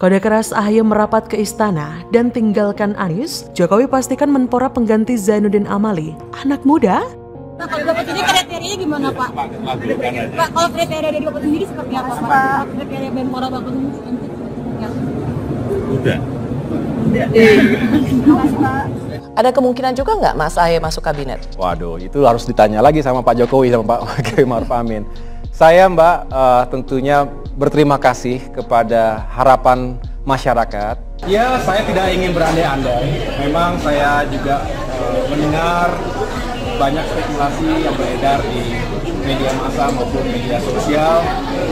Kode keras AHY merapat ke istana dan tinggalkan Anies, Jokowi pastikan Menpora pengganti Zainuddin Amali. Anak muda? Nah, kalau Bapak sendiri kriterianya gimana Pak? Pak, kalau kriteria dari Bapak sendiri seperti apa Pak? Kriteria Menpora Bapak sendiri seperti apa? Udah. Ada kemungkinan juga nggak Mas AHY masuk kabinet? Waduh, itu harus ditanya lagi sama Pak Jokowi sama Pak Kiai Ma'ruf Amin. Saya Mbak tentunya berterima kasih kepada harapan masyarakat. Ya, saya tidak ingin berandai-andai. Memang saya juga mendengar banyak spekulasi yang beredar di media massa maupun media sosial.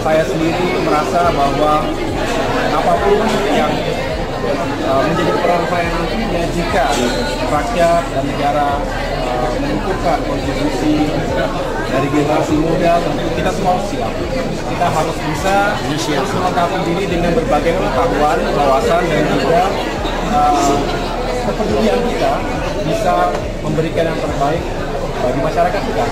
Saya sendiri merasa bahwa apapun yang menjadi peran saya nantinya jika rakyat dan negara menentukan kontribusi dari generasi muda, tentu kita semua harus siap. Kita harus bisa melengkapi diri dengan berbagai pengetahuan, wawasan, dan juga kepedulian kita untuk bisa memberikan yang terbaik bagi masyarakat kita.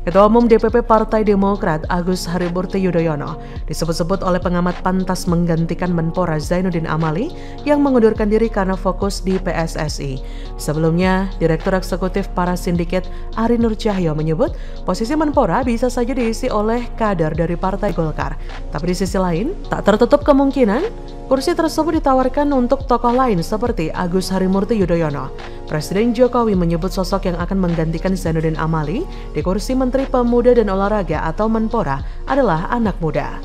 Ketua Umum DPP Partai Demokrat Agus Harimurti Yudhoyono disebut-sebut oleh pengamat pantas menggantikan Menpora Zainuddin Amali yang mengundurkan diri karena fokus di PSSI. Sebelumnya, Direktur Eksekutif Parasindiket Ari Nur Cahyo menyebut posisi Menpora bisa saja diisi oleh kader dari Partai Golkar. Tapi di sisi lain, tak tertutup kemungkinan kursi tersebut ditawarkan untuk tokoh lain seperti Agus Harimurti Yudhoyono. Presiden Jokowi menyebut sosok yang akan menggantikan Zainuddin Amali di kursi Menteri Pemuda dan Olahraga atau Menpora adalah anak muda.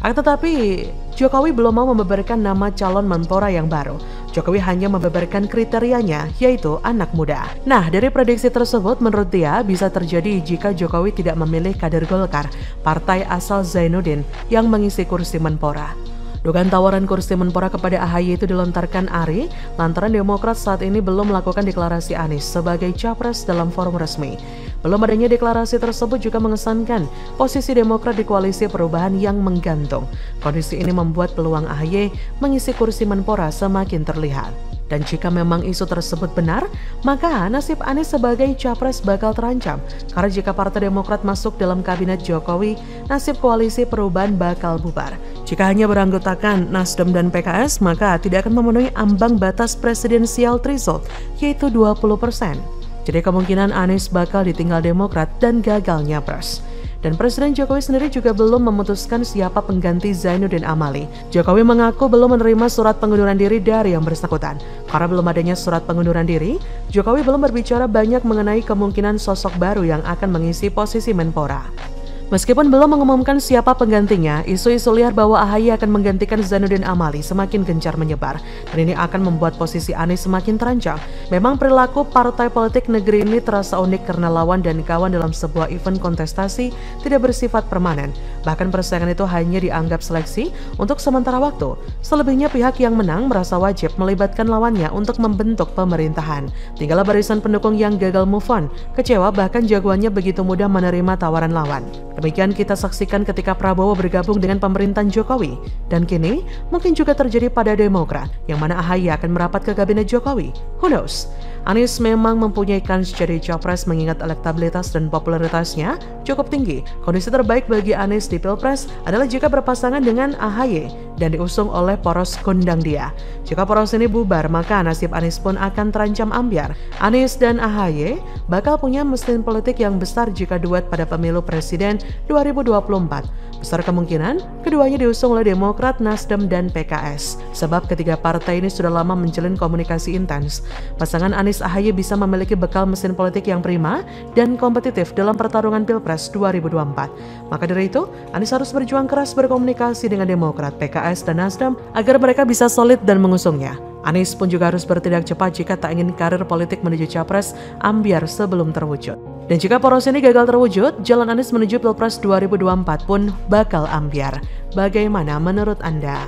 Tetapi Jokowi belum mau membeberkan nama calon Menpora yang baru. Jokowi hanya membeberkan kriterianya, yaitu anak muda. Nah, dari prediksi tersebut menurut dia bisa terjadi jika Jokowi tidak memilih kader Golkar, partai asal Zainuddin, yang mengisi kursi Menpora. Dugaan tawaran kursi Menpora kepada AHY itu dilontarkan Ari lantaran Demokrat saat ini belum melakukan deklarasi Anies sebagai capres dalam forum resmi. Belum adanya deklarasi tersebut juga mengesankan posisi Demokrat di koalisi perubahan yang menggantung. Kondisi ini membuat peluang AHY mengisi kursi Menpora semakin terlihat. Dan jika memang isu tersebut benar, maka nasib Anies sebagai capres bakal terancam. Karena jika Partai Demokrat masuk dalam kabinet Jokowi, nasib koalisi perubahan bakal bubar. Jika hanya beranggotakan Nasdem dan PKS, maka tidak akan memenuhi ambang batas presidensial threshold, yaitu 20%. Jadi kemungkinan Anies bakal ditinggal Demokrat dan gagal nyapres. Dan Presiden Jokowi sendiri juga belum memutuskan siapa pengganti Zainuddin Amali. Jokowi mengaku belum menerima surat pengunduran diri dari yang bersangkutan. Karena belum adanya surat pengunduran diri, Jokowi belum berbicara banyak mengenai kemungkinan sosok baru yang akan mengisi posisi Menpora. Meskipun belum mengumumkan siapa penggantinya, isu-isu liar bahwa AHY akan menggantikan Zainuddin Amali semakin gencar menyebar, dan ini akan membuat posisi Anies semakin terancam. Memang perilaku partai politik negeri ini terasa unik karena lawan dan kawan dalam sebuah event kontestasi tidak bersifat permanen. Bahkan persaingan itu hanya dianggap seleksi untuk sementara waktu. Selebihnya pihak yang menang merasa wajib melibatkan lawannya untuk membentuk pemerintahan. Tinggallah barisan pendukung yang gagal move on, kecewa bahkan jagoannya begitu mudah menerima tawaran lawan. Demikian kita saksikan ketika Prabowo bergabung dengan pemerintahan Jokowi. Dan kini mungkin juga terjadi pada Demokrat, yang mana AHY akan merapat ke kabinet Jokowi. Who knows? Anies memang mempunyai kans jadi capres mengingat elektabilitas dan popularitasnya cukup tinggi. Kondisi terbaik bagi Anies di Pilpres adalah jika berpasangan dengan AHY dan diusung oleh poros kondang dia. Jika poros ini bubar, maka nasib Anies pun akan terancam ambyar. Anies dan AHY bakal punya mesin politik yang besar jika duet pada pemilu presiden 2024. Besar kemungkinan keduanya diusung oleh Demokrat, Nasdem, dan PKS. Sebab ketiga partai ini sudah lama menjalin komunikasi intens. Pasangan Anies AHY bisa memiliki bekal mesin politik yang prima dan kompetitif dalam pertarungan Pilpres 2024. Maka dari itu, Anies harus berjuang keras berkomunikasi dengan Demokrat, PKS, dan Nasdem agar mereka bisa solid dan mengusungnya. Anies pun juga harus bertindak cepat jika tak ingin karir politik menuju capres ambyar sebelum terwujud. Dan jika poros ini gagal terwujud, jalan Anies menuju Pilpres 2024 pun bakal ambyar. Bagaimana menurut Anda?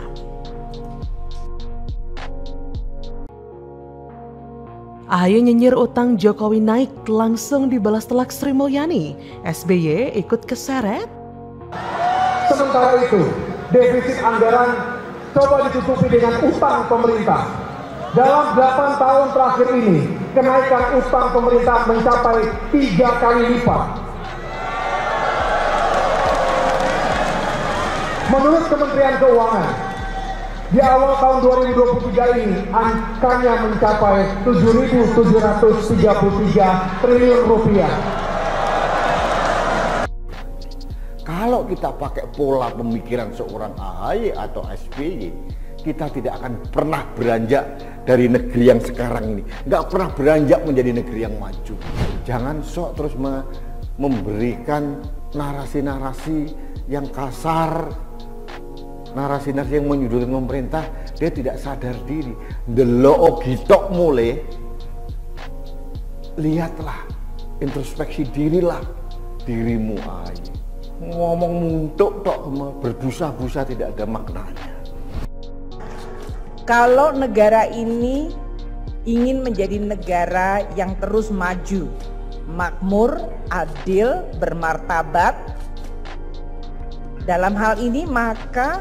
AHY nyinyir utang Jokowi naik, langsung dibalas telak Sri Mulyani. SBY ikut keseret? Sementara itu, defisit anggaran coba ditutupi dengan utang pemerintah. Dalam 8 tahun terakhir ini, kenaikan utang pemerintah mencapai 3 kali lipat. Menurut Kementerian Keuangan, Di awal tahun 2023 ini angkanya mencapai 7.733 triliun rupiah. Kalau kita pakai pola pemikiran seorang AHY atau SBY, kita tidak akan pernah beranjak dari negeri yang sekarang ini. Nggak pernah beranjak menjadi negeri yang maju. Jangan sok terus memberikan narasi-narasi yang kasar, narasi-narasi yang menyudutkan pemerintah. Dia tidak sadar diri. Delok gitok mulai, lihatlah, introspeksi dirilah dirimu aja. Ngomong muntuk tok, berbusa-busa tidak ada maknanya. Kalau negara ini ingin menjadi negara yang terus maju, makmur, adil, bermartabat, dalam hal ini maka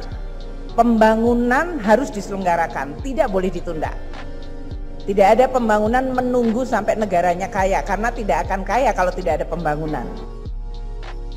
pembangunan harus diselenggarakan, tidak boleh ditunda. Tidak ada pembangunan menunggu sampai negaranya kaya, karena tidak akan kaya kalau tidak ada pembangunan.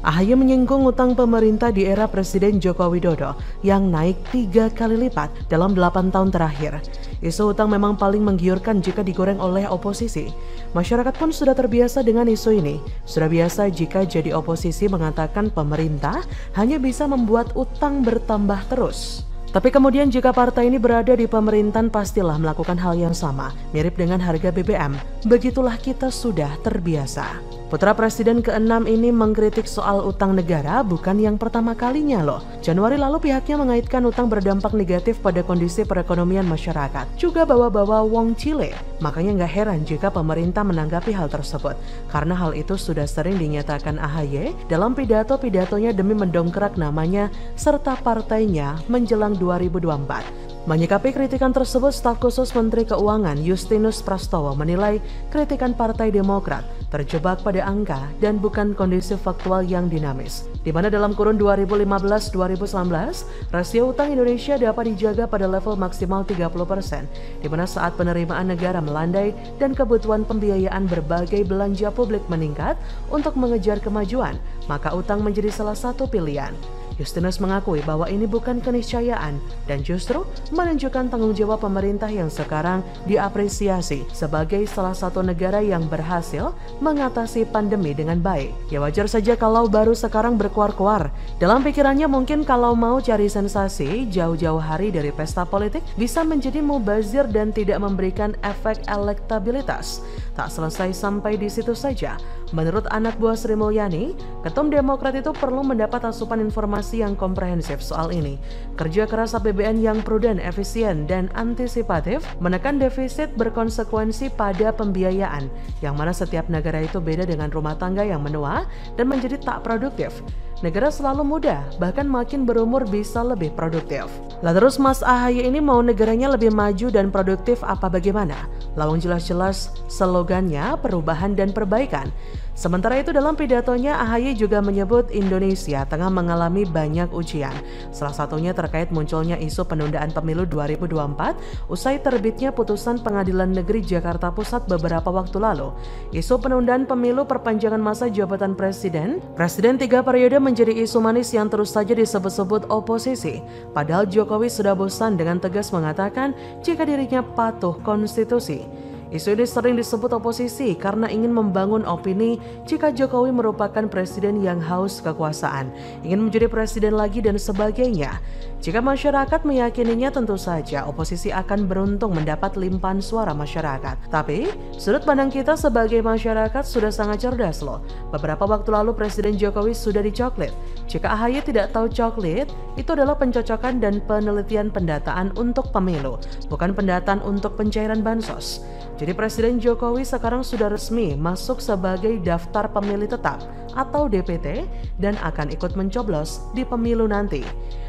AHY menyinggung utang pemerintah di era Presiden Joko Widodo yang naik 3 kali lipat dalam 8 tahun terakhir. Isu utang memang paling menggiurkan jika digoreng oleh oposisi. Masyarakat pun sudah terbiasa dengan isu ini. Sudah biasa jika jadi oposisi mengatakan pemerintah hanya bisa membuat utang bertambah terus. Tapi kemudian jika partai ini berada di pemerintahan pastilah melakukan hal yang sama, mirip dengan harga BBM. Begitulah kita sudah terbiasa. Putra Presiden ke-6 ini mengkritik soal utang negara bukan yang pertama kalinya loh. Januari lalu pihaknya mengaitkan utang berdampak negatif pada kondisi perekonomian masyarakat. Juga bawa-bawa wong Chile. Makanya nggak heran jika pemerintah menanggapi hal tersebut. Karena hal itu sudah sering dinyatakan AHY dalam pidato-pidatonya demi mendongkrak namanya serta partainya menjelang 2024. Menyikapi kritikan tersebut, staf khusus Menteri Keuangan Justinus Prastowo menilai kritikan Partai Demokrat terjebak pada angka dan bukan kondisi faktual yang dinamis. Di mana dalam kurun 2015-2019, rasio utang Indonesia dapat dijaga pada level maksimal 30%, di mana saat penerimaan negara melandai dan kebutuhan pembiayaan berbagai belanja publik meningkat untuk mengejar kemajuan, maka utang menjadi salah satu pilihan. Justinus mengakui bahwa ini bukan keniscayaan dan justru menunjukkan tanggung jawab pemerintah yang sekarang diapresiasi sebagai salah satu negara yang berhasil mengatasi pandemi dengan baik. Ya wajar saja kalau baru sekarang berkuar-kuar. Dalam pikirannya mungkin kalau mau cari sensasi jauh-jauh hari dari pesta politik bisa menjadi mubazir dan tidak memberikan efek elektabilitas. Tak selesai sampai di situ saja. Menurut anak buah Sri Mulyani, Ketum Demokrat itu perlu mendapat asupan informasi yang komprehensif soal ini. Kerja keras APBN yang prudent, efisien, dan antisipatif menekan defisit berkonsekuensi pada pembiayaan, yang mana setiap negara itu beda dengan rumah tangga yang menua dan menjadi tak produktif. Negara selalu muda, bahkan makin berumur bisa lebih produktif. Lah terus Mas AHY ini mau negaranya lebih maju dan produktif apa bagaimana? Lawang jelas-jelas slogannya perubahan dan perbaikan. Sementara itu dalam pidatonya AHY juga menyebut Indonesia tengah mengalami banyak ujian. Salah satunya terkait munculnya isu penundaan pemilu 2024 usai terbitnya putusan Pengadilan Negeri Jakarta Pusat beberapa waktu lalu. Isu penundaan pemilu perpanjangan masa jabatan Presiden 3 periode menjadi isu manis yang terus saja disebut-sebut oposisi. Padahal Jokowi sudah bosan dengan tegas mengatakan jika dirinya patuh konstitusi. Isu ini sering disebut oposisi karena ingin membangun opini jika Jokowi merupakan presiden yang haus kekuasaan, ingin menjadi presiden lagi dan sebagainya. Jika masyarakat meyakininya tentu saja oposisi akan beruntung mendapat limpahan suara masyarakat. Tapi sudut pandang kita sebagai masyarakat sudah sangat cerdas loh. Beberapa waktu lalu Presiden Jokowi sudah dicoklit. Jika AHY tidak tahu coklit, itu adalah pencocokan dan penelitian pendataan untuk pemilu, bukan pendataan untuk pencairan bansos. Jadi Presiden Jokowi sekarang sudah resmi masuk sebagai daftar pemilih tetap atau DPT dan akan ikut mencoblos di pemilu nanti.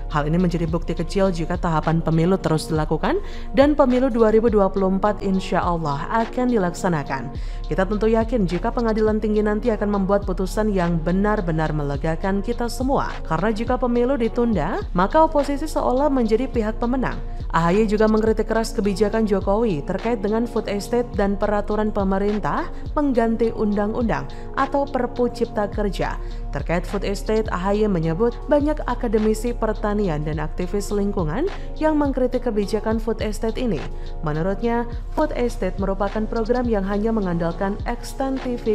Hal ini menjadi bukti kecil jika tahapan pemilu terus dilakukan dan pemilu 2024 insya Allah akan dilaksanakan. Kita tentu yakin jika pengadilan tinggi nanti akan membuat putusan yang benar-benar melegakan kita semua. Karena jika pemilu ditunda, maka oposisi seolah menjadi pihak pemenang. AHY juga mengkritik keras kebijakan Jokowi terkait dengan food estate dan peraturan pemerintah mengganti undang-undang atau Perpu Cipta Kerja. Terkait food estate, AHY menyebut banyak akademisi pertanian pertanian dan aktivis lingkungan yang mengkritik kebijakan food estate ini. Menurutnya, food estate merupakan program yang hanya mengandalkan ekstensifikasi